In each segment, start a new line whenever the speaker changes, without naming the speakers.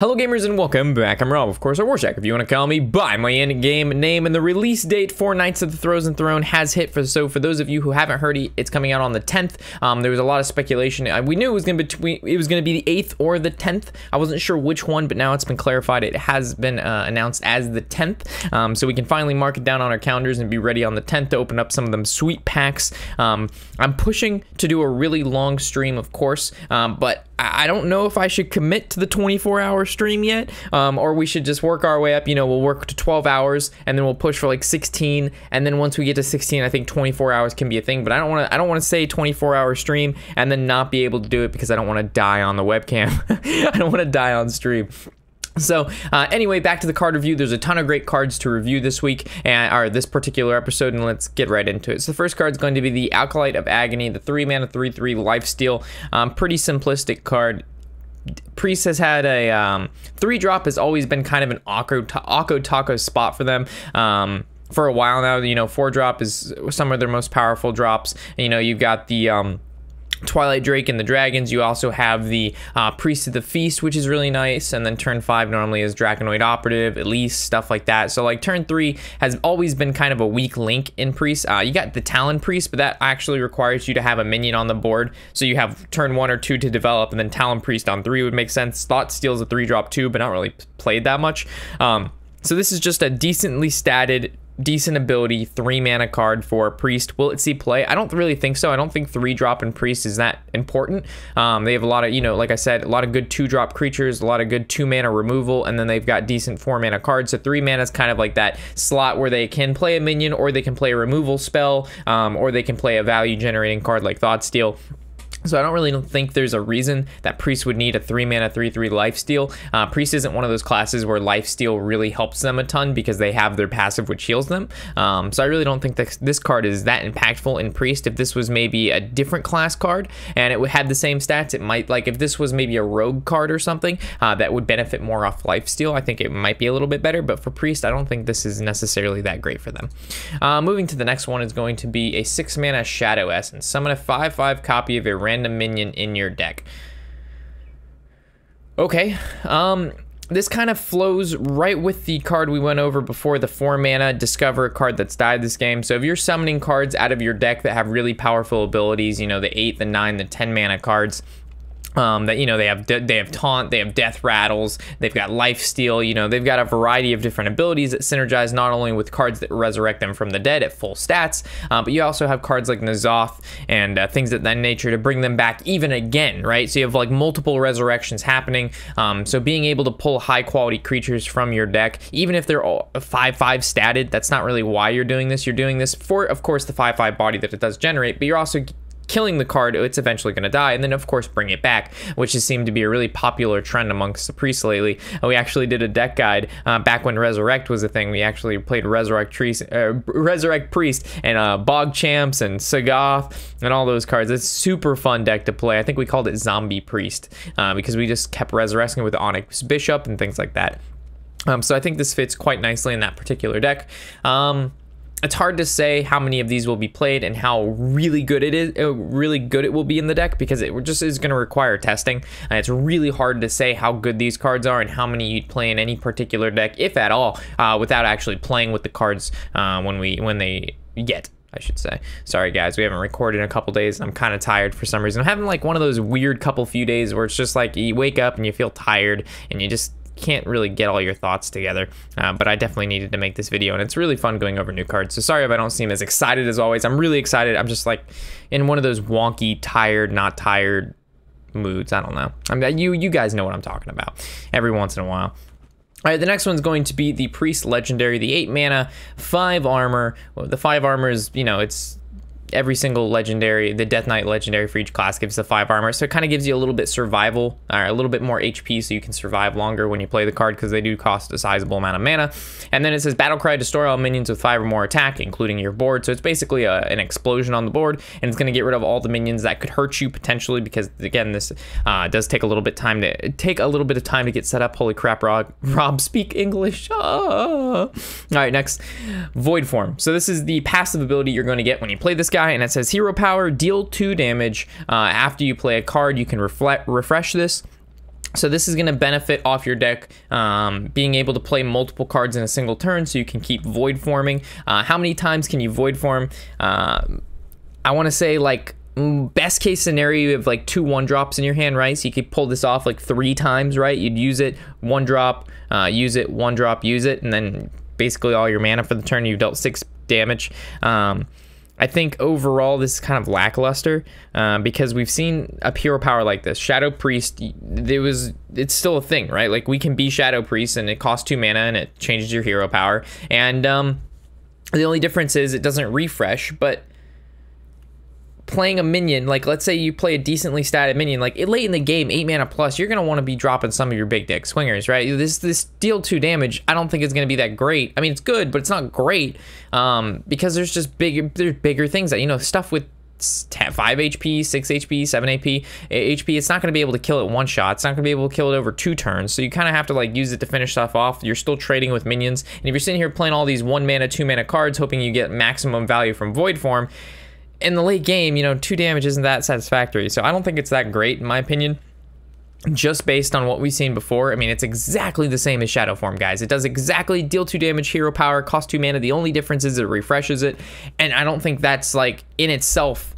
Hello gamers and welcome back. I'm Rob, of course, or Warshak if you want to call me by my in-game name, and the release date for Knights of the Frozen Throne has hit. For those of you who haven't heard it, it's coming out on the 10th. There was a lot of speculation. We knew it was going to be the 8th or the 10th. I wasn't sure which one, but now it's been clarified. It has been announced as the 10th, so we can finally mark it down on our calendars and be ready on the 10th to open up some of them sweet packs. I'm pushing to do a really long stream, of course, but I don't know if I should commit to the 24-hour stream yet, or we should just work our way up. You know, we'll work to 12 hours and then we'll push for like 16, and then once we get to 16, I think 24 hours can be a thing. But I don't want to say 24-hour stream and then not be able to do it because I don't want to die on the webcam. I don't want to die on stream. So anyway, back to the card review. There's a ton of great cards to review this week, or this particular episode, and let's get right into it. So the first card is going to be the Acolyte of Agony, the 3-mana 3/3 lifesteal. Pretty simplistic card. Priest has had a 3-drop has always been kind of an Akko Taco spot for them. For a while now. You know, 4-drop is some of their most powerful drops. You know, you've got the Twilight Drake and the Dragons. You also have the Priest of the Feast, which is really nice, and then turn 5 normally is Draconoid Operative, at least, stuff like that. So like turn 3 has always been kind of a weak link in Priest. You got the Talon Priest, but that actually requires you to have a minion on the board, so you have turn 1 or 2 to develop, and then Talon Priest on 3 would make sense. Thought Steal's a 3-drop too, but not really played that much. So this is just a decently statted, decent ability 3-mana card for Priest. Will it see play? I don't really think so. I don't think 3-drop in Priest is that important. They have a lot of, you know, like I said, a lot of good 2-drop creatures, a lot of good 2-mana removal, and then they've got decent 4-mana cards. So 3-mana is kind of like that slot where they can play a minion, or they can play a removal spell, or they can play a value generating card like Thoughtsteal. So I don't really think there's a reason that Priest would need a 3-mana 3/3 lifesteal. Priest isn't one of those classes where lifesteal really helps them a ton because they have their passive which heals them. So I really don't think that this card is that impactful in Priest. If this was maybe a different class card and it had the same stats, it might, like if this was maybe a rogue card or something that would benefit more off lifesteal, I think it might be a little bit better. But for Priest, I don't think this is necessarily that great for them. Moving to the next one is going to be a 6-mana Shadow Essence. Summon a 5/5 copy of a random minion in your deck. Okay, this kind of flows right with the card we went over before, the 4-mana Discover a card that's died this game. So if you're summoning cards out of your deck that have really powerful abilities, you know, the 8, the 9, the 10-mana cards, that, you know, they have Taunt, they have Death Rattles, they've got Lifesteal, you know, they've got a variety of different abilities that synergize not only with cards that resurrect them from the dead at full stats, but you also have cards like N'Zoth and things of that nature to bring them back even again, right? So you have like multiple resurrections happening. So being able to pull high quality creatures from your deck, even if they're all 5/5 statted, that's not really why you're doing this. You're doing this for, of course, the 5/5 body that it does generate, but you're also killing the card, it's eventually going to die, and then of course bring it back, which has seemed to be a really popular trend amongst the priests lately. We actually did a deck guide back when Resurrect was a thing. We actually played Resurrect Priest and Bog Champs and Sagoth and all those cards. It's a super fun deck to play. I think we called it Zombie Priest because we just kept resurrecting with Onyx Bishop and things like that. So I think this fits quite nicely in that particular deck. It's hard to say how many of these will be played and how really good it will be in the deck, because it just is going to require testing. It's really hard to say how good these cards are and how many you'd play in any particular deck, if at all, without actually playing with the cards when they get, I should say. Sorry guys, we haven't recorded in a couple days. I'm kind of tired for some reason. I'm having like one of those weird few days where it's just like you wake up and you feel tired and you just can't really get all your thoughts together, but I definitely needed to make this video, and it's really fun going over new cards. So sorry if I don't seem as excited as always. I'm really excited. I'm just like in one of those wonky, tired, not tired moods. I don't know. You guys know what I'm talking about every once in a while. All right, the next one's going to be the Priest Legendary, the 8-mana, 5 armor. Well, the 5 armor is, you know, it's every single legendary, the Death Knight legendary for each class gives the 5 armor, so it kind of gives you a little bit survival, or a little bit more HP, so you can survive longer when you play the card, because they do cost a sizable amount of mana. And then it says Battlecry, destroy all minions with 5 or more attack, including your board. So it's basically an explosion on the board, and it's going to get rid of all the minions that could hurt you potentially, because again, this does take a little bit of time to get set up. Holy crap, Rob speak English. All right, next, Void Form. So this is the passive ability you're going to get when you play this guy. And it says hero power, deal 2 damage after you play a card. You can refresh this. So this is going to benefit off your deck, being able to play multiple cards in a single turn, so you can keep void forming. How many times can you void form? I want to say, like, best case scenario, you have like 2 1-drops in your hand, right? So you could pull this off like 3 times, right? You'd use it, 1-drop, use it, 1-drop, use it, and then basically all your mana for the turn. You've dealt 6 damage. I think overall this is kind of lackluster, because we've seen a hero power like this. Shadow Priest, it's still a thing, right? Like, we can be Shadow Priest and it costs 2 mana and it changes your hero power. And the only difference is it doesn't refresh, but playing a minion, like let's say you play a decently statted minion, like late in the game, 8 mana plus, you're going to want to be dropping some of your big dick swingers, right? This deal 2 damage, I don't think it's going to be that great. I mean, it's good, but it's not great, because there's just bigger things that, you know, stuff with 5 HP, 6 HP, 7 HP, it's not going to be able to kill it 1 shot. It's not going to be able to kill it over 2 turns. So you kind of have to like use it to finish stuff off. You're still trading with minions. And if you're sitting here playing all these 1 mana, 2 mana cards, hoping you get maximum value from void form, in the late game, you know, 2 damage isn't that satisfactory. So I don't think it's that great, in my opinion, just based on what we've seen before. I mean, it's exactly the same as Shadow Form, guys. It does exactly deal 2 damage, hero power, cost 2 mana. The only difference is it refreshes it, and I don't think that's like in itself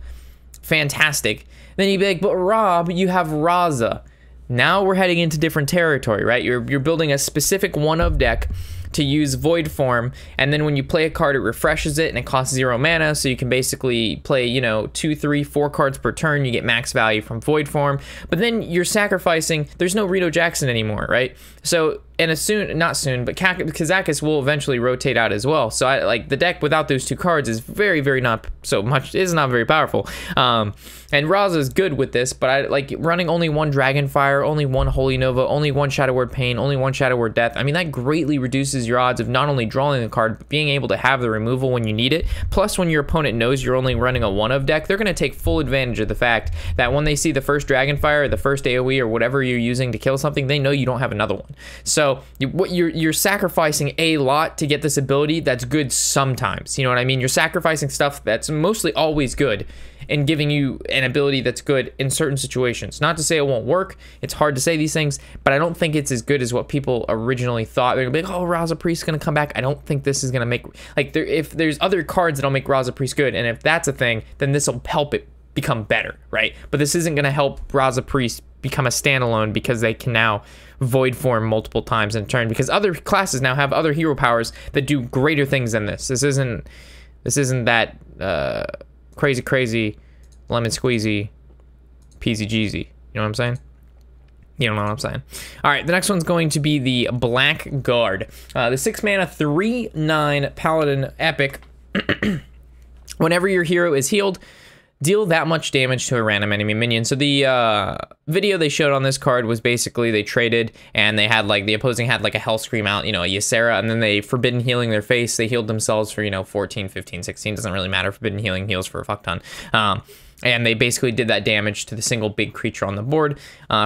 fantastic. Then you'd be like, but Rob, you have Raza. Now we're heading into different territory, right? You're building a specific 1-of deck to use void form, and then when you play a card, it refreshes it and it costs 0 mana, so you can basically play, you know, 2, 3, 4 cards per turn. You get max value from void form, but then you're sacrificing, there's no Rito Jackson anymore, right? So, and not soon, but Kazakis will eventually rotate out as well. So I like the deck without those 2 cards is very not very powerful. And Raza is good with this, but I like running only 1 Dragonfire, only 1 Holy Nova, only 1 Shadow Word Pain, only 1 Shadow Word Death. I mean, that greatly reduces your odds of not only drawing the card, but being able to have the removal when you need it. Plus, when your opponent knows you're only running a 1-of deck, they're going to take full advantage of the fact that when they see the first Dragonfire or the first AoE or whatever you're using to kill something, they know you don't have another one. So you're sacrificing a lot to get this ability that's good sometimes. You know what I mean? You're sacrificing stuff that's mostly always good and giving you an ability that's good in certain situations. Not to say it won't work. It's hard to say these things, but I don't think it's as good as what people originally thought. They're gonna be like, oh, Raza Priest's gonna come back. I don't think this is gonna make, like, if there's other cards that'll make Raza Priest good, and if that's a thing, then this will help it become better, right? But this isn't gonna help Raza Priest become a standalone, because they can now void form multiple times in turn, because other classes now have other hero powers that do greater things than this. This isn't that crazy lemon squeezy peasy jeezy. You know what I'm saying? You don't know what I'm saying. All right, the next one's going to be the Blackguard. The 6 mana 3/9 Paladin epic. Whenever your hero is healed, deal that much damage to a random enemy minion. So the video they showed on this card was basically they traded, and they had like the opposing had like a Hellscream out, you know, a Ysera, and then they forbidden healing their face. They healed themselves for, you know, 14, 15, 16, doesn't really matter. Forbidden healing heals for a fuck ton. And they basically did that damage to the single big creature on the board.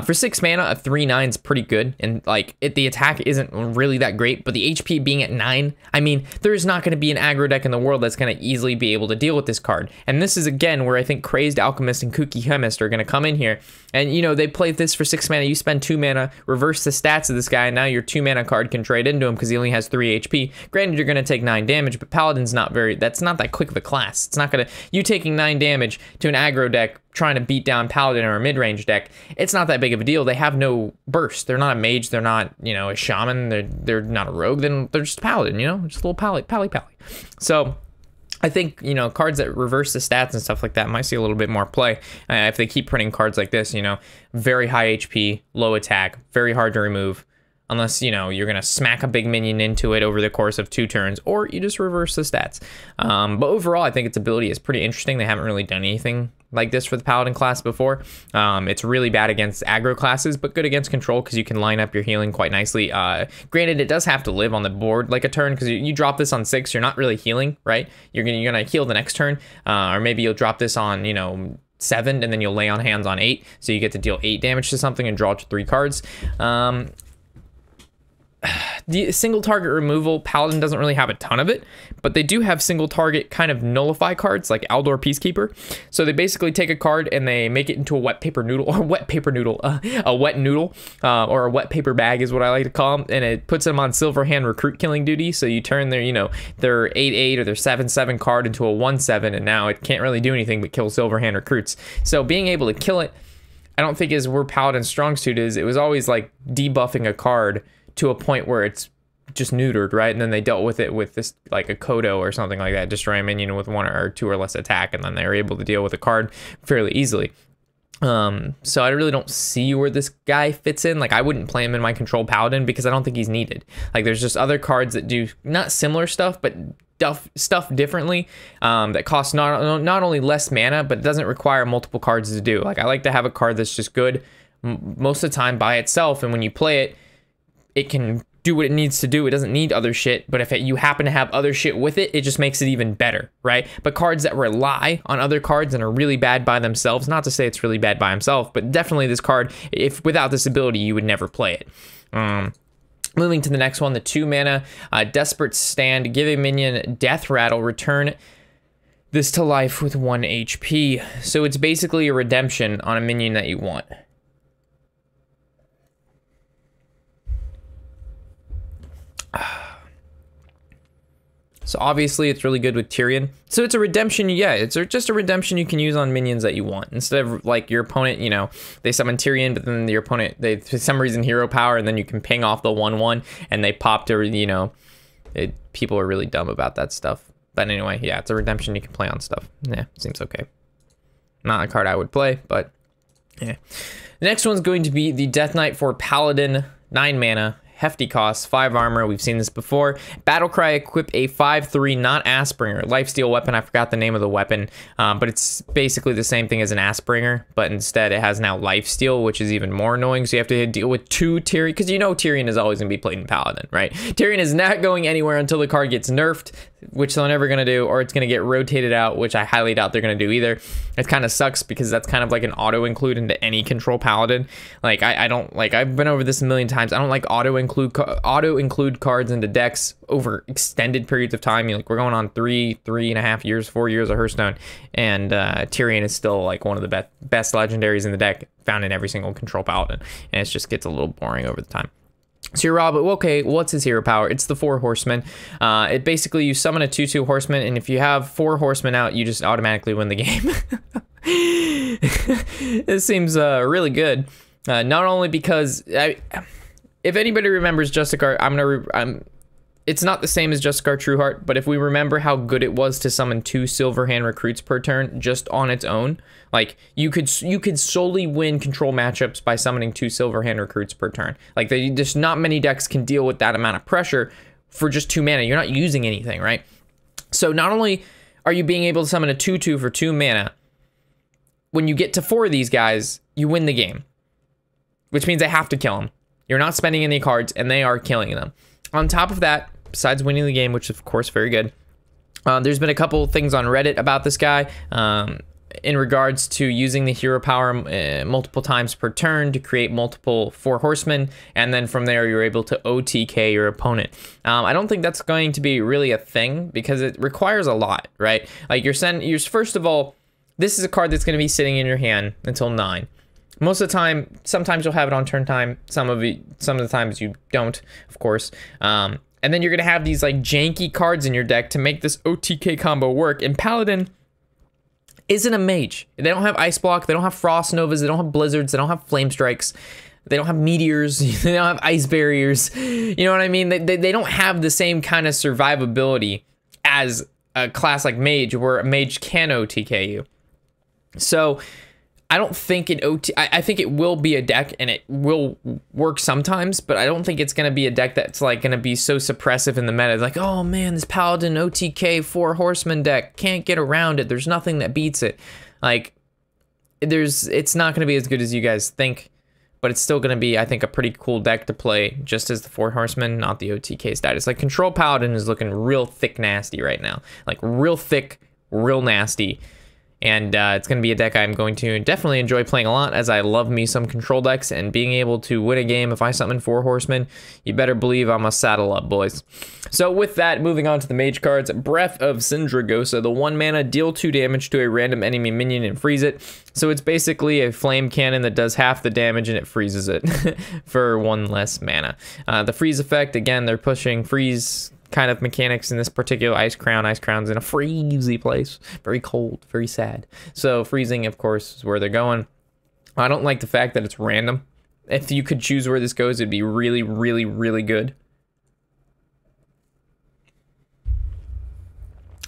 For 6 mana, a 3/9 is pretty good. And like the attack isn't really that great, but the HP being at 9, I mean, there's not going to be an aggro deck in the world that's going to easily be able to deal with this card. And this is again where I think Crazed Alchemist and Kooky Chemist are going to come in here. And you know, they play this for 6 mana. You spend 2 mana, reverse the stats of this guy, and now your 2 mana card can trade into him because he only has 3 HP. Granted, you're going to take 9 damage, but Paladin's that's not that quick of a class. It's not going to, you taking 9 damage to an aggro deck trying to beat down Paladin or a mid-range deck, it's not that big of a deal. They have no burst. They're not a mage. They're not, you know, a shaman. They're not a rogue. Then they're just Paladin, you know, just a little pally. So I think, you know, cards that reverse the stats and stuff like that might see a little bit more play if they keep printing cards like this. You know, very high HP, low attack, very hard to remove. Unless, you know, you're going to smack a big minion into it over the course of 2 turns, or you just reverse the stats. But overall, I think its ability is pretty interesting. They haven't really done anything like this for the Paladin class before. It's really bad against aggro classes, but good against control because you can line up your healing quite nicely. Granted, it does have to live on the board like a turn, because you drop this on 6, you're not really healing, right? You're gonna heal the next turn, or maybe you'll drop this on, you know, 7, and then you'll lay on hands on 8, so you get to deal 8 damage to something and draw 3 cards. The single target removal, Paladin doesn't really have a ton of it, but they do have single target kind of nullify cards like Aldor Peacekeeper. So they basically take a card and they make it into a wet paper noodle, or wet paper noodle, a wet noodle, or a wet paper bag is what I like to call them, and it puts them on silver hand recruit killing duty. So you turn their, you know, their 8/8 or their 7/7 card into a 1/7, and now it can't really do anything but kill silver hand recruits. So being able to kill it, I don't think is where Paladin's strong suit is. It was always like debuffing a card to a point where it's just neutered, right? And then they dealt with it with this, like a Kodo or something like that, destroy a minion with 1 or 2 or less attack, and then they were able to deal with a card fairly easily. So I really don't see where this guy fits in. Like, I wouldn't play him in my control Paladin because I don't think he's needed. Like, there's just other cards that do not similar stuff, but stuff differently, that costs not only less mana, but it doesn't require multiple cards to do. Like, I like to have a card that's just good most of the time by itself, and when you play it, it can do what it needs to do. It doesn't need other shit, but if you happen to have other shit with it, it just makes it even better, right? But cards that rely on other cards and are really bad by themselves, not to say it's really bad by himself, but definitely this card, if without this ability, you would never play it. Moving to the next one, the 2 mana Desperate Stand. Give a minion Death Rattle, return this to life with 1 HP. So it's basically a redemption on a minion that you want. So obviously it's really good with Tyrion. So it's a redemption, yeah, it's just a redemption you can use on minions that you want. Instead of like your opponent, you know, they summon Tyrion, but then your opponent, they for some reason hero power, and then you can ping off the 1/1 and they pop to, you know, people are really dumb about that stuff. But anyway, yeah, it's a redemption you can play on stuff. Yeah, seems okay. Not a card I would play, but yeah. The next one's going to be the Death Knight for Paladin, 9 mana. Hefty cost, 5 armor. We've seen this before. Battlecry, equip a 5/3 not Assbringer lifesteal weapon. I forgot the name of the weapon, but it's basically the same thing as an Assbringer, but instead it has now lifesteal, which is even more annoying. So you have to deal with 2 Tyrion, because you know Tyrion is always going to be played in Paladin, right? Tyrion is not going anywhere until the card gets nerfed, which they're never going to do, or it's going to get rotated out, which I highly doubt they're going to do either. It kind of sucks because that's kind of like an auto include into any control Paladin. Like, I don't like, I've been over this a million times. I don't like auto include cards into decks over extended periods of time. Like, we're going on 3.5 years, 4 years of Hearthstone, and Tyrion is still like one of the best legendaries in the deck, found in every single control Paladin, and it just gets a little boring over the time. So you're Rob, okay, what's his hero power? It's the 4 horsemen. It basically, you summon a 2/2 horseman, and if you have 4 horsemen out, you just automatically win the game. This seems really good. Not only because, if anybody remembers Justicar, it's not the same as Justicar Trueheart, but if we remember how good it was to summon 2 silver hand recruits per turn just on its own, like you could solely win control matchups by summoning 2 silver hand recruits per turn. Like, there's not many decks can deal with that amount of pressure for just 2 mana. You're not using anything, right? So not only are you being able to summon a 2/2 for 2 mana, when you get to 4 of these guys, you win the game, which means I have to kill them. You're not spending any cards, and they are killing them. On top of that, besides winning the game, which is of course very good, there's been a couple things on Reddit about this guy in regards to using the hero power multiple times per turn to create multiple 4 horsemen, and then from there you're able to OTK your opponent. I don't think that's going to be really a thing because it requires a lot, right? Like, you're first of all, this is a card that's going to be sitting in your hand until 9. Most of the time, sometimes you'll have it on turn time. Some of the times you don't, of course. And then you're gonna have these like janky cards in your deck to make this OTK combo work. And Paladin isn't a mage. They don't have Ice Block. They don't have Frost Novas. They don't have Blizzards. They don't have Flame Strikes. They don't have Meteors. They don't have Ice Barriers. You know what I mean? They don't have the same kind of survivability as a class like Mage, where a Mage can OTK you. So I don't think I think it will be a deck and it will work sometimes, but I don't think it's going to be a deck that's like going to be so suppressive in the meta. It's like, oh man, this Paladin OTK 4 horseman deck, can't get around it. There's nothing that beats it. Like, it's not going to be as good as you guys think, but it's still going to be, I think, a pretty cool deck to play just as the 4 horsemen, not the OTK status. Like, Control Paladin is looking real thick nasty right now. Like, real thick, real nasty. And it's going to be a deck I'm going to definitely enjoy playing a lot, as I love me some control decks, and being able to win a game if I summon 4 horsemen, you better believe I'm a saddle up, boys. So with that, moving on to the mage cards, Breath of Sindragosa, the 1 mana, deal 2 damage to a random enemy minion and freeze it. So it's basically a flame cannon that does half the damage and it freezes it for 1 less mana. The freeze effect, again, they're pushing freeze kind of mechanics in this particular Ice Crown. Ice Crown's in a freezy place, very cold, very sad. So freezing, of course, is where they're going. I don't like the fact that it's random. If you could choose where this goes, it'd be really, really, really good.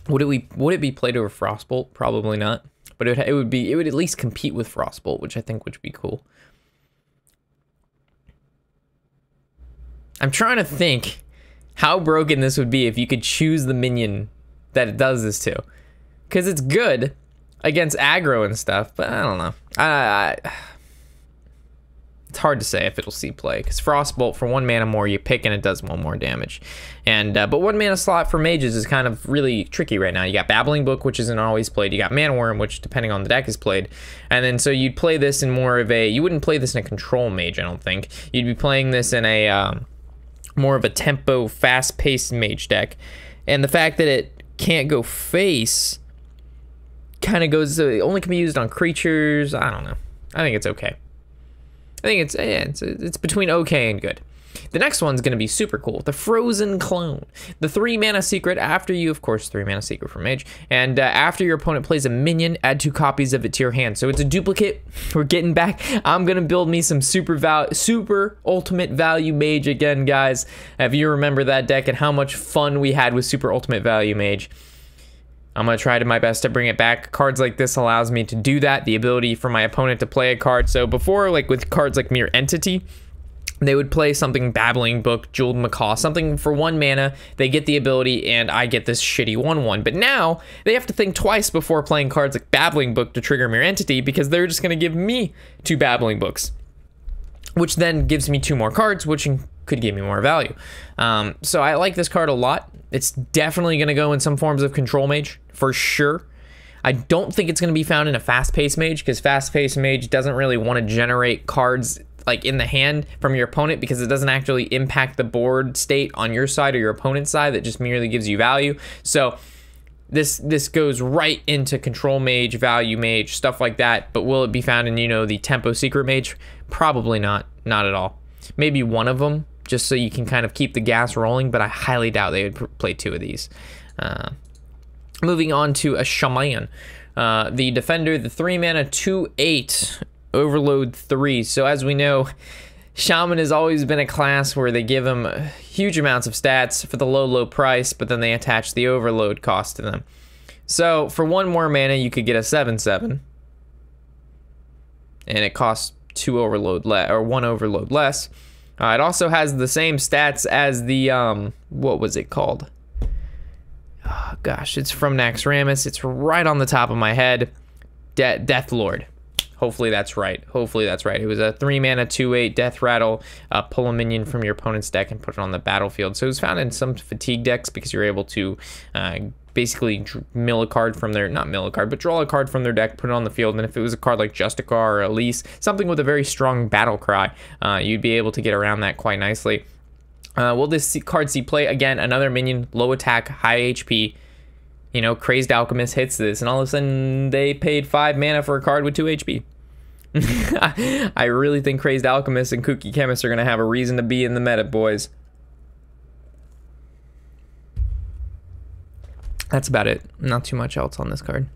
Would it be played over Frostbolt? Probably not. But it would at least compete with Frostbolt, which I think would be cool. I'm trying to think how broken this would be if you could choose the minion that it does this to. Because it's good against aggro and stuff, but I don't know. It's hard to say if it'll see play, because Frostbolt, for 1 mana more, you pick and it does 1 more damage. And but 1 mana slot for mages is kind of really tricky right now. You got Babbling Book, which isn't always played. You got Mana Worm, which, depending on the deck, is played. And then so you'd play this in more of a... You wouldn't play this in a control mage, I don't think. You'd be playing this in a... more of a tempo, fast-paced mage deck. And the fact that it can't go face kind of goes... It only can be used on creatures. I don't know. I think it's okay. I think it's between okay and good. The next one's going to be super cool. The Frozen Clone. The 3 mana secret after you, of course, 3 mana secret for mage. And after your opponent plays a minion, add 2 copies of it to your hand. So it's a duplicate. We're getting back. I'm going to build me some super ultimate value mage again, guys. If you remember that deck and how much fun we had with super ultimate value mage, I'm going to try to my best to bring it back. Cards like this allows me to do that. The ability for my opponent to play a card. So before, like with cards like Mere Entity, they would play something Babbling Book, Jeweled Macaw, something for 1 mana. They get the ability, and I get this shitty 1/1. But now they have to think twice before playing cards like Babbling Book to trigger Mere Entity, because they're just going to give me 2 Babbling Books, which then gives me 2 more cards, which could give me more value. So I like this card a lot. It's definitely going to go in some forms of control mage, for sure. I don't think it's going to be found in a fast-paced mage, because fast-paced mage doesn't really want to generate cards like in the hand from your opponent, because it doesn't actually impact the board state on your side or your opponent's side. That just merely gives you value. So this goes right into control mage, value mage, stuff like that. But will it be found in, you know, the tempo secret mage? Probably not at all. Maybe one of them, just so you can kind of keep the gas rolling, but I highly doubt they would play 2 of these. Moving on to a Shaman, the Defender, the 3 mana 2/8 Overload 3. So as we know, Shaman has always been a class where they give them huge amounts of stats for the low price, but then they attach the overload cost to them. So for 1 more mana, you could get a 7/7, and it costs 2 overload less, or 1 overload less. It also has the same stats as the what was it called? Oh, gosh, it's from Naxxramas. It's right on the top of my head. Death Lord. Hopefully that's right. Hopefully that's right. It was a 3 mana 2/8 Death Rattle. Pull a minion from your opponent's deck and put it on the battlefield. So it was found in some fatigue decks, because you're able to basically mill a card from their, not mill a card, but draw a card from their deck, put it on the field. And if it was a card like Justicar or Elise, something with a very strong battle cry, you'd be able to get around that quite nicely. Will this card see play? Again, another minion, low attack, high HP. You know, Crazed Alchemist hits this, and all of a sudden they paid 5 mana for a card with 2 HP. I really think Crazed Alchemist and Kooky Chemist are going to have a reason to be in the meta, boys. That's about it. Not too much else on this card.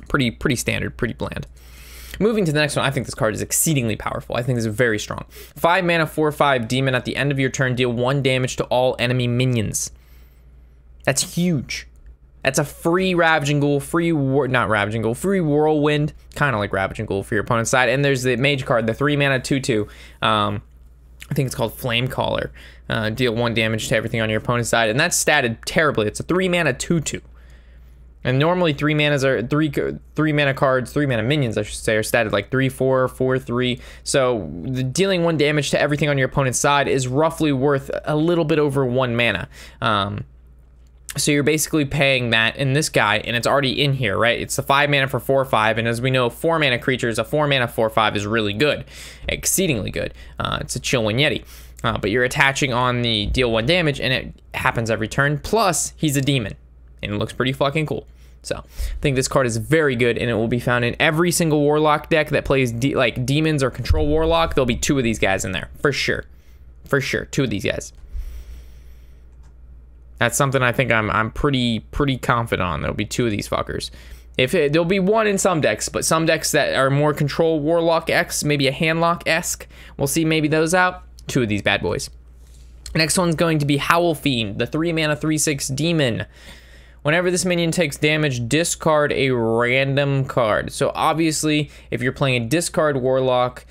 Pretty standard, pretty bland. Moving to the next one, I think this card is exceedingly powerful. I think this is very strong. 5 mana, 4/5 Demon. At the end of your turn, deal 1 damage to all enemy minions. That's huge. That's a free Ravaging Ghoul, free Whirlwind, kind of like Ravaging Ghoul for your opponent's side. And there's the Mage card, the 3 mana 2/2. I think it's called Flame Caller. Deal 1 damage to everything on your opponent's side, and that's statted terribly. It's a 3 mana 2/2. And normally 3 mana cards, 3 mana minions, I should say, are statted like 3/4, 4/3. So dealing 1 damage to everything on your opponent's side is roughly worth a little bit over 1 mana. So you're basically paying that in this guy, and it's already in here, right? It's the 5 mana for 4/5, and as we know, 4 mana creatures, a 4 mana 4/5 is really good, exceedingly good. It's a Chill Wind Yeti, but you're attaching on the deal 1 damage, and it happens every turn. Plus, he's a demon, and it looks pretty fucking cool. So I think this card is very good, and it will be found in every single Warlock deck that plays like demons or control Warlock. There'll be 2 of these guys in there for sure, 2 of these guys. That's something I think I'm pretty confident on. There'll be 2 of these fuckers. There'll be 1 in some decks, but some decks that are more control Warlock-esque, maybe a Handlock-esque, we'll see maybe those out. 2 of these bad boys. Next one's going to be Howl Fiend, the 3 mana 3/6 demon. Whenever this minion takes damage, discard a random card. So obviously, if you're playing a discard Warlock,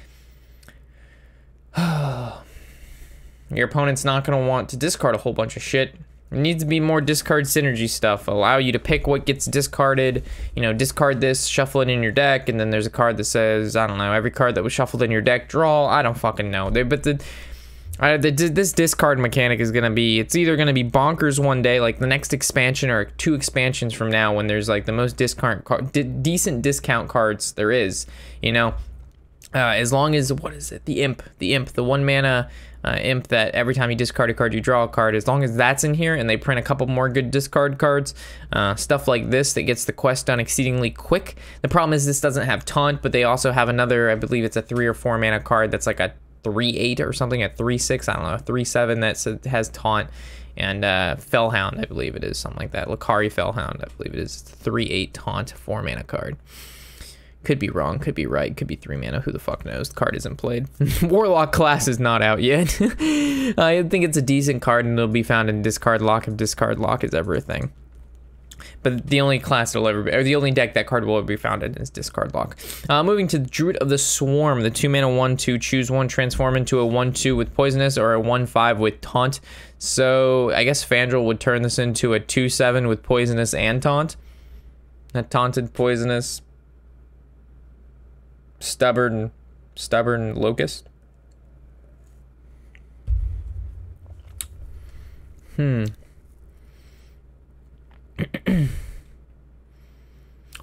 your opponent's not going to want to discard a whole bunch of shit. It needs to be more discard synergy stuff. Allow you to pick what gets discarded. You know, discard this, shuffle it in your deck, and then there's a card that says, I don't know, every card that was shuffled in your deck, draw. I don't fucking know. This discard mechanic is gonna be, it's either gonna be bonkers one day, like the next expansion or 2 expansions from now, when there's like the most decent discount cards there is, you know. As long as, what is it? The imp, the 1 mana imp that every time you discard a card, you draw a card. As long as that's in here and they print a couple more good discard cards, stuff like this that gets the quest done exceedingly quick. The problem is this doesn't have taunt, but they also have another, I believe it's a 3 or 4 mana card that's like a 3/8 or something, a 3/6, I don't know, a 3/7 that has taunt, and Fellhound, I believe it is, something like that. Lakari Fellhound, I believe it is 3/8 taunt, 4 mana card. Could be wrong, could be right, could be 3 mana, who the fuck knows? The card isn't played. Warlock class is not out yet. I think it's a decent card, and it'll be found in Discard Lock if Discard Lock is ever a thing. But the only class it'll ever be, or the only deck that card will ever be found in, is Discard Lock. Moving to Druid of the Swarm, the 2 mana 1/2, choose 1, transform into a 1/2 with Poisonous or a 1/5 with Taunt. So I guess Fandral would turn this into a 2/7 with Poisonous and Taunt. A taunted Poisonous, stubborn Locust.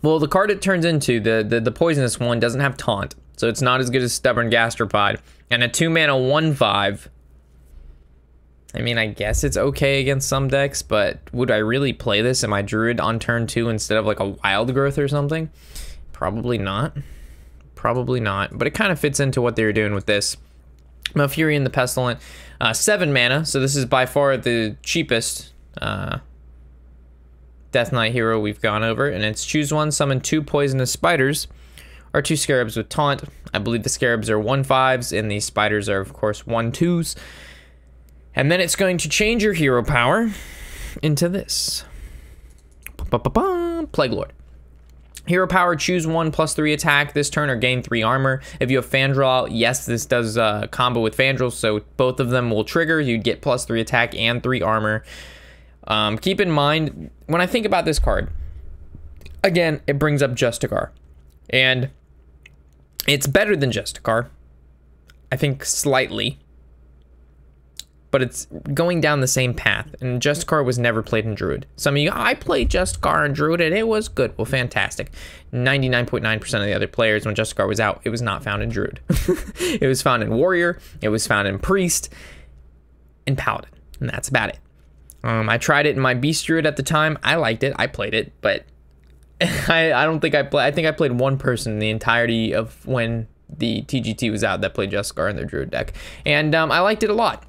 Well, the card it turns into, the Poisonous one, doesn't have taunt, so it's not as good as Stubborn Gastropod. And a 2 mana 1/5, I mean, I guess it's okay against some decks, but would I really play this in my Druid on turn 2 instead of like a Wild Growth or something? Probably not. Probably not, but it kind of fits into what they were doing with this. Malfurion the Pestilent, 7 mana, so this is by far the cheapest Death Knight hero we've gone over, and it's choose 1, summon 2 Poisonous Spiders, or 2 Scarabs with Taunt. I believe the Scarabs are 1/5s, and the Spiders are, of course, 1/2s. And then it's going to change your hero power into this. Plague Lord. Hero power, choose 1 +3 attack this turn or gain 3 armor. If you have Fandral, yes, this does combo with Fandral, so both of them will trigger. You'd get +3 attack and 3 armor. Keep in mind, when I think about this card, again, it brings up Justicar. And it's better than Justicar, I think slightly. But it's going down the same path, and Justicar was never played in Druid. Some of you, I played Justicar in Druid and it was good. Well, fantastic. 99.9% of the other players, when Justicar was out, it was not found in Druid. It was found in Warrior, it was found in Priest, and Paladin, and that's about it. I tried it in my Beast Druid at the time. I liked it, I played it, but I don't think I think I played 1 person in the entirety of when the TGT was out that played Justicar in their Druid deck, and I liked it a lot.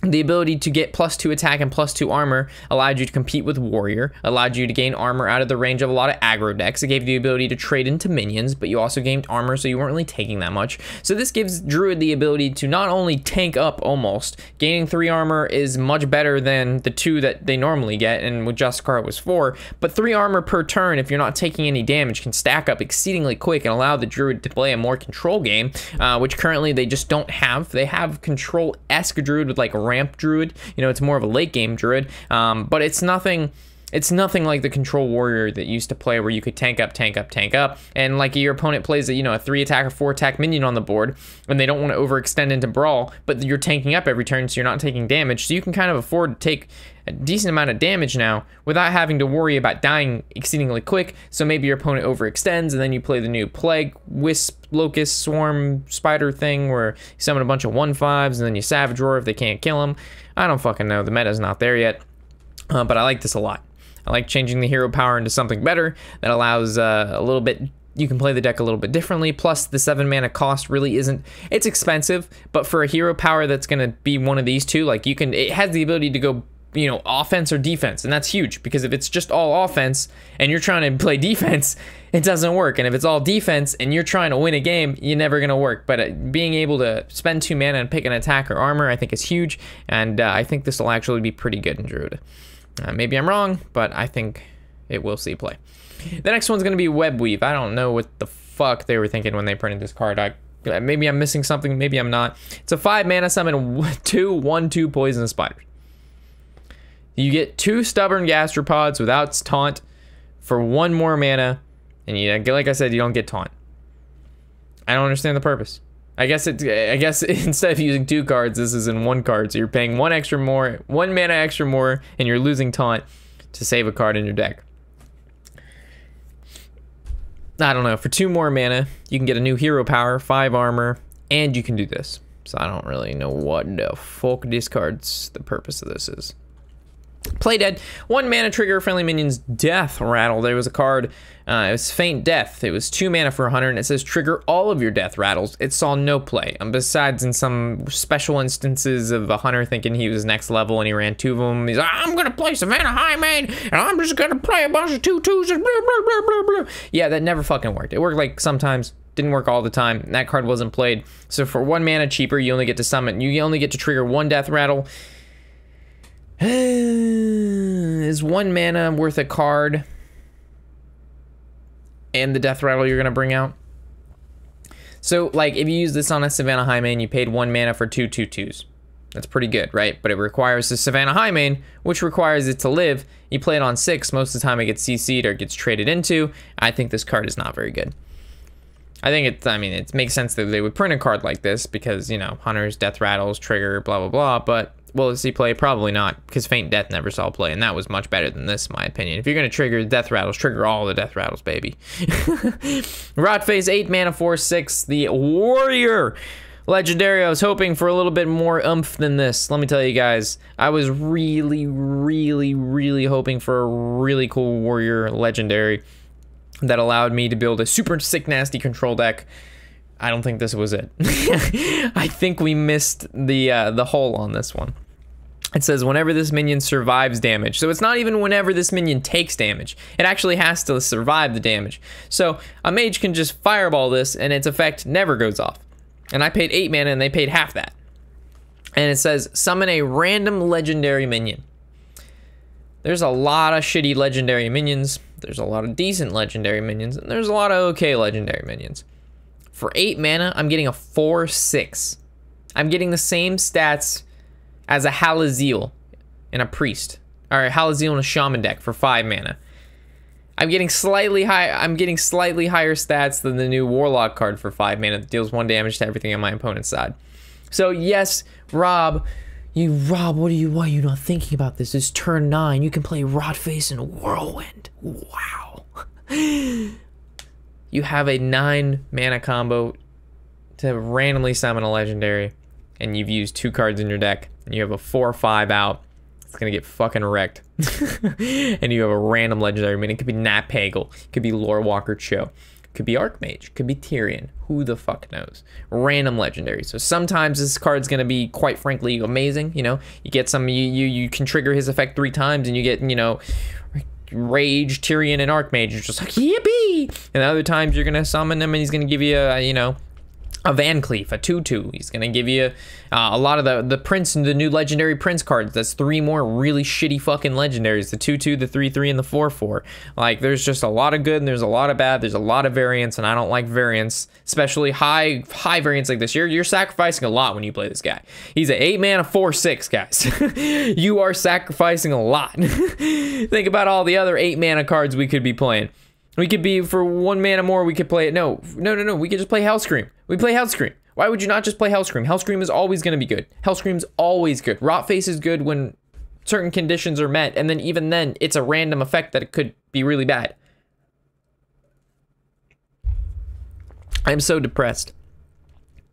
The ability to get +2 attack and +2 armor allowed you to compete with Warrior, allowed you to gain armor out of the range of a lot of aggro decks. It gave you the ability to trade into minions, but you also gained armor, so you weren't really taking that much. So this gives Druid the ability to not only tank up almost, gaining 3 armor is much better than the 2 that they normally get, and with Justicar it was 4, but 3 armor per turn, if you're not taking any damage, can stack up exceedingly quick and allow the Druid to play a more control game, which currently they just don't have. They have control-esque Druid with like Ramp Druid, you know, it's more of a late game Druid, but it's nothing It's nothing like the control warrior that used to play where you could tank up, tank up, tank up. And like your opponent plays a, you know, a 3 attack or 4 attack minion on the board and they don't want to overextend into brawl, but you're tanking up every turn so you're not taking damage. So you can kind of afford to take a decent amount of damage now without having to worry about dying exceedingly quick. So maybe your opponent overextends and then you play the new plague, wisp, locust, swarm, spider thing where you summon a bunch of 1/5s and then you savage roar if they can't kill them. I don't fucking know. The meta's not there yet. But I like this a lot. I like changing the hero power into something better that allows a little bit, you can play the deck a little bit differently. Plus the 7 mana cost really isn't, it's expensive, but for a hero power that's going to be one of these two, like you can, it has the ability to go, you know, offense or defense, and that's huge because if it's just all offense and you're trying to play defense, it doesn't work. And if it's all defense and you're trying to win a game, you're never gonna work. But being able to spend 2 mana and pick an attack or armor, I think is huge, and I think this will actually be pretty good in Druid. Maybe I'm wrong, but I think it will see play. The next one's gonna be Web Weave. I don't know what the fuck they were thinking when they printed this card. Maybe I'm missing something, maybe I'm not. It's a 5 mana summon 2/1/2 poison spiders. You get 2 stubborn gastropods without taunt for 1 more mana, and you, like I said, you don't get taunt. I don't understand the purpose. I guess instead of using 2 cards, this is in 1 card, so you're paying 1 mana extra more, and you're losing taunt to save a card in your deck. I don't know. For 2 more mana, you can get a new hero power, 5 armor, and you can do this. So I don't really know what the fuck this card's the purpose of this is. Play dead. 1 mana trigger friendly minions death rattle. There was a card, it was Faint Death. It was 2 mana for 100 and it says trigger all of your death rattles. It saw no play. Besides in some special instances of a hunter thinking he was next level and he ran 2 of them. He's like, I'm gonna play Savannah Highmane and I'm just gonna play a bunch of 2/2s and blah blah blah blah blah. Yeah, that never fucking worked. It worked like sometimes, didn't work all the time. That card wasn't played. So for 1 mana cheaper, you only get to summon, you only get to trigger 1 death rattle. Is 1 mana worth a card and the death rattle you're gonna bring out? So like if you use this on a Savannah Highmane, you paid 1 mana for 2 2/2s. That's pretty good, right? But it requires the Savannah Highmane, which requires it to live. You play it on 6, most of the time it gets CC'd or gets traded into. I think this card is not very good. I think it makes sense that they would print a card like this because, you know, hunters, death rattles, trigger, blah blah blah, but will it see play? Probably not, because Faint Death never saw play, and that was much better than this, in my opinion. If you're going to trigger death rattles, trigger all the death rattles, baby. Rotface, 8 mana, 4/6, the Warrior Legendary. I was hoping for a little bit more oomph than this. Let me tell you guys, I was really, really, really hoping for a really cool Warrior Legendary that allowed me to build a super sick, nasty control deck. I don't think this was it. I think we missed the hole on this one. It says whenever this minion survives damage. So it's not even whenever this minion takes damage. It actually has to survive the damage. So a mage can just fireball this and its effect never goes off. And I paid 8 mana and they paid half that. And it says summon a random legendary minion. There's a lot of shitty legendary minions. There's a lot of decent legendary minions. And there's a lot of okay legendary minions. For 8 mana, I'm getting a 4/6. I'm getting the same stats as a Halaziel and a Priest. Or a Halaziel and a Shaman deck for 5 mana. I'm getting slightly higher stats than the new Warlock card for 5 mana that deals 1 damage to everything on my opponent's side. So yes, Rob, why are you not thinking about this? It's turn 9. You can play Rotface and Whirlwind. Wow. You have a 9 mana combo to randomly summon a legendary, and you've used 2 cards in your deck, and you have a 4/5 out. It's gonna get fucking wrecked. And you have a random legendary minion. It could be Nat Pagle, it could be Lorewalker Cho, it could be Archmage, it could be Tyrion. Who the fuck knows? Random legendary. So sometimes this card's gonna be quite frankly amazing. You know, you get some, you can trigger his effect 3 times, and you get, you know, Rage, Tyrion, and Archmage. You're just like, yippee! And other times you're gonna summon him and he's gonna give you a, you know, a Van Cleef, a 2/2. He's gonna give you a lot of the Prince and the new legendary Prince cards. That's 3 more really shitty fucking legendaries: the 2/2, the 3/3, and the 4/4. Like, there's just a lot of good and there's a lot of bad. There's a lot of variance, and I don't like variance, especially high variance like this. You're sacrificing a lot when you play this guy. He's an 8 mana 4/6, guys. You are sacrificing a lot. Think about all the other 8 mana cards we could be playing. We could be, for 1 mana more, we could play it. No. We could just play Hellscream. We play Hellscream. Why would you not just play Hellscream? Hellscream is always going to be good. Hellscream's always good. Rotface is good when certain conditions are met, and then even then, it's a random effect that it could be really bad. I'm so depressed.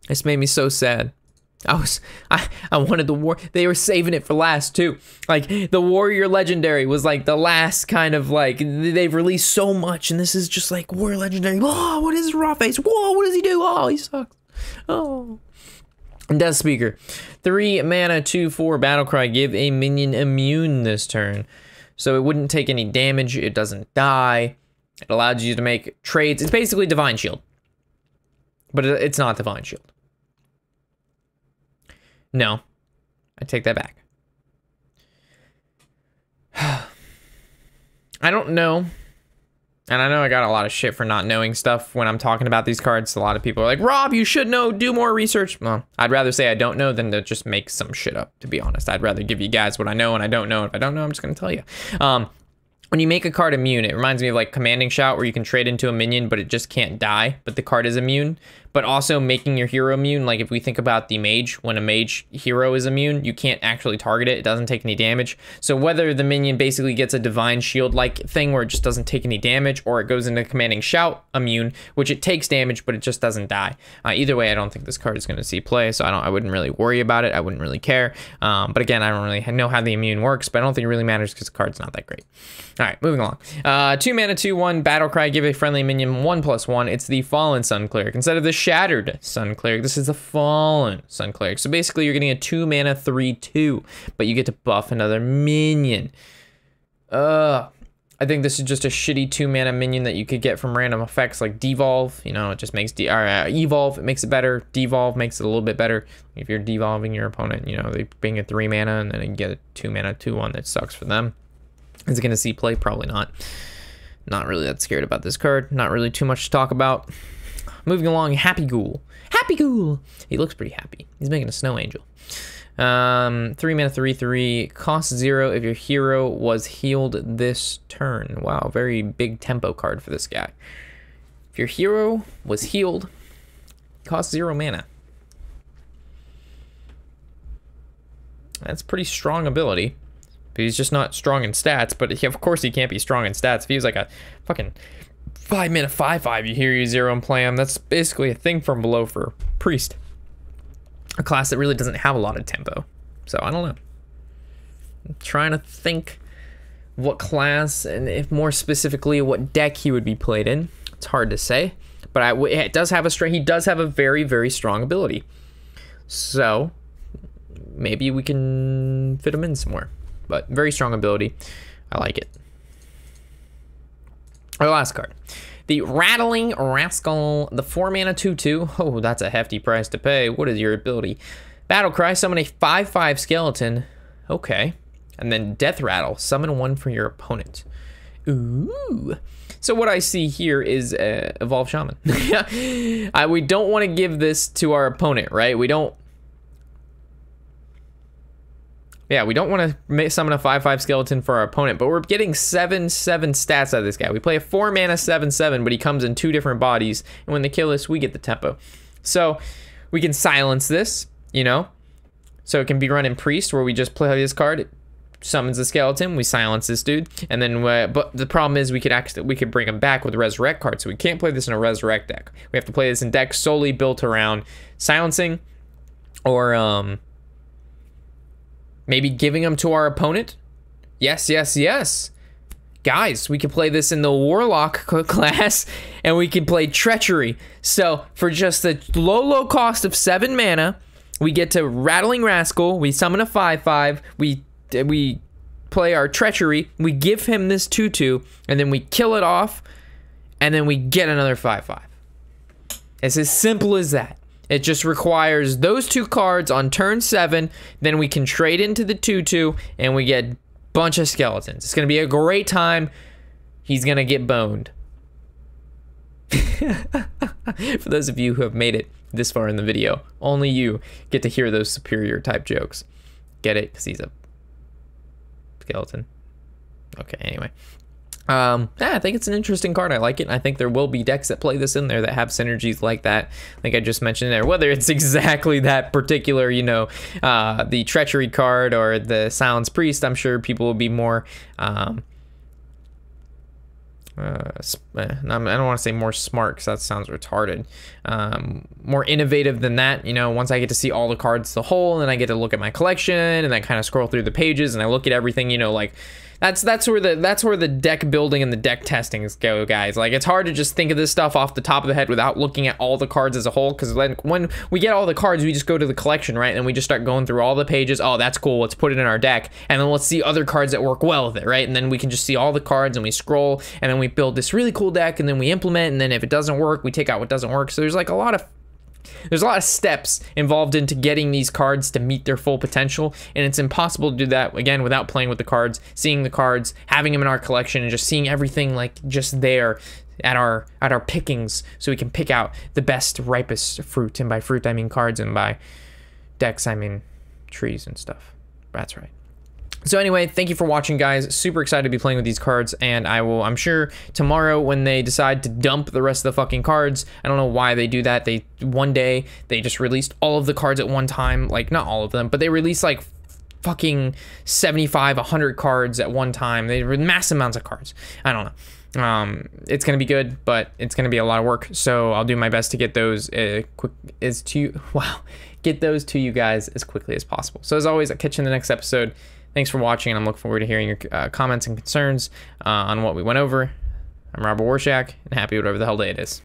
This made me so sad. I wanted the war. They were saving it for last too. Like, the Warrior Legendary was like the last kind of, like, they've released so much, and this is just like Warrior Legendary. Oh, what is Rawface? Whoa, what does he do? Oh, he sucks. Oh. Death Speaker, 3 mana 2/4 Battlecry. Give a minion immune this turn, so it wouldn't take any damage. It doesn't die. It allows you to make trades. It's basically Divine Shield, but it's not Divine Shield. No, I take that back. I don't know. And I know I got a lot of shit for not knowing stuff when I'm talking about these cards. A lot of people are like, Rob, you should know, do more research. Well, I'd rather say I don't know than to just make some shit up, to be honest. I'd rather give you guys what I know and I don't know. If I don't know, I'm just going to tell you. When you make a card immune, it reminds me of like Commanding Shout, where you can trade into a minion, but it just can't die, but the card is immune. But also making your hero immune, like if we think about the Mage, when a Mage hero is immune, you can't actually target it. It doesn't take any damage. So whether the minion basically gets a Divine Shield-like thing where it just doesn't take any damage, or it goes into Commanding Shout immune, which it takes damage, but it just doesn't die. Either way, I don't think this card is going to see play, so I wouldn't really worry about it. I wouldn't really care. But again, I don't really know how the immune works, but I don't think it really matters because the card's not that great. All right, moving along. 2 mana 2/1 Battlecry. Give a friendly minion 1/1. It's the Fallen Sun Cleric instead of the Shattered Sun Cleric. This is the Fallen Sun Cleric. So basically, you're getting a 2 mana 3/2, but you get to buff another minion. I think this is just a shitty 2 mana minion that you could get from random effects like Devolve. You know, it just makes Evolve. It makes it better. Devolve makes it a little bit better. If you're devolving your opponent, you know, they bring a 3 mana and then you get a 2 mana 2/1 that sucks for them. Is it going to see play? Probably not. Not really that scared about this card. Not really too much to talk about. Moving along, Happy Ghoul. Happy Ghoul! He looks pretty happy. He's making a snow angel. 3 mana 3/3. Cost 0 if your hero was healed this turn. Wow, very big tempo card for this guy. If your hero was healed, cost 0 mana. That's pretty strong ability. He's just not strong in stats, but of course he can't be strong in stats. If he was like a fucking 5 mana 5/5, you hear you 0 and play him. That's basically a thing from below for Priest. A class that really doesn't have a lot of tempo. So I don't know. I'm trying to think what class, and if more specifically what deck he would be played in. It's hard to say, but it does have he does have a very, very strong ability. So maybe we can fit him in somewhere. But very strong ability. I like it. Our last card. The Rattling Rascal. The 4 mana 2/2. Oh, that's a hefty price to pay. What is your ability? Battlecry. Summon a 5/5 skeleton. Okay. And then Death Rattle. Summon 1 for your opponent. Ooh. So what I see here is Evolve Shaman. We don't want to give this to our opponent, right? We don't want to summon a 5/5 skeleton for our opponent, but we're getting 7/7 stats out of this guy. We play a 4 mana 7/7, but he comes in 2 different bodies, and when they kill us, we get the tempo. So we can silence this, you know? So it can be run in Priest, where we just play this card, it summons the skeleton, we silence this dude, and then, but the problem is we could bring him back with a Resurrect card, so we can't play this in a Resurrect deck. We have to play this in decks solely built around silencing, or, maybe giving them to our opponent. Yes. Guys, we can play this in the Warlock class, and we can play Treachery. So for just the low cost of 7 mana, we get to Rattling Rascal. We summon a 5/5. We play our Treachery. We give him this 2/2, and then we kill it off, and then we get another 5/5. It's as simple as that. It just requires those 2 cards on turn 7. Then we can trade into the 2/2 and we get a bunch of skeletons. It's going to be a great time. He's going to get boned. For those of you who have made it this far in the video, only you get to hear those superior type jokes. Get it? Because he's a skeleton. Okay, anyway. Yeah, I think it's an interesting card. I like it. I think there will be decks that play this in there that have synergies like that, like I just mentioned there. Whether it's exactly that particular, you know, the Treachery card or the Silence Priest, I'm sure people will be more, I don't want to say more smart because that sounds retarded. More innovative than that, you know. Once I get to see all the cards as a whole, and I get to look at my collection, and I kind of scroll through the pages, and I look at everything, you know, like. That's where the deck building and the deck testings go, guys. Like, it's hard to just think of this stuff off the top of the head without looking at all the cards as a whole, because when we get all the cards, we just go to the collection, right? And we just start going through all the pages. Oh, that's cool, let's put it in our deck, and then let's see other cards that work well with it, right? And then we can just see all the cards, and we scroll, and then we build this really cool deck, and then we implement, and then if it doesn't work, we take out what doesn't work. So there's like a lot of steps involved into getting these cards to meet their full potential, and it's impossible to do that, again, without playing with the cards, seeing the cards, having them in our collection, and just seeing everything like just there at our pickings, so we can pick out the best, ripest fruit. And by fruit, I mean cards, and by decks, I mean trees and stuff. That's right. So anyway, thank you for watching, guys. Super excited to be playing with these cards, and I'm sure tomorrow when they decide to dump the rest of the fucking cards, I don't know why they do that. One day they just released all of the cards at one time, like not all of them, but they released like fucking 75, 100 cards at one time. They were massive amounts of cards. I don't know. It's gonna be good, but it's gonna be a lot of work. So I'll do my best to get those get those to you guys as quickly as possible. So as always, I'll catch you in the next episode. Thanks for watching, and I'm looking forward to hearing your comments and concerns on what we went over. I'm Robert Warshak, and happy whatever the hell day it is.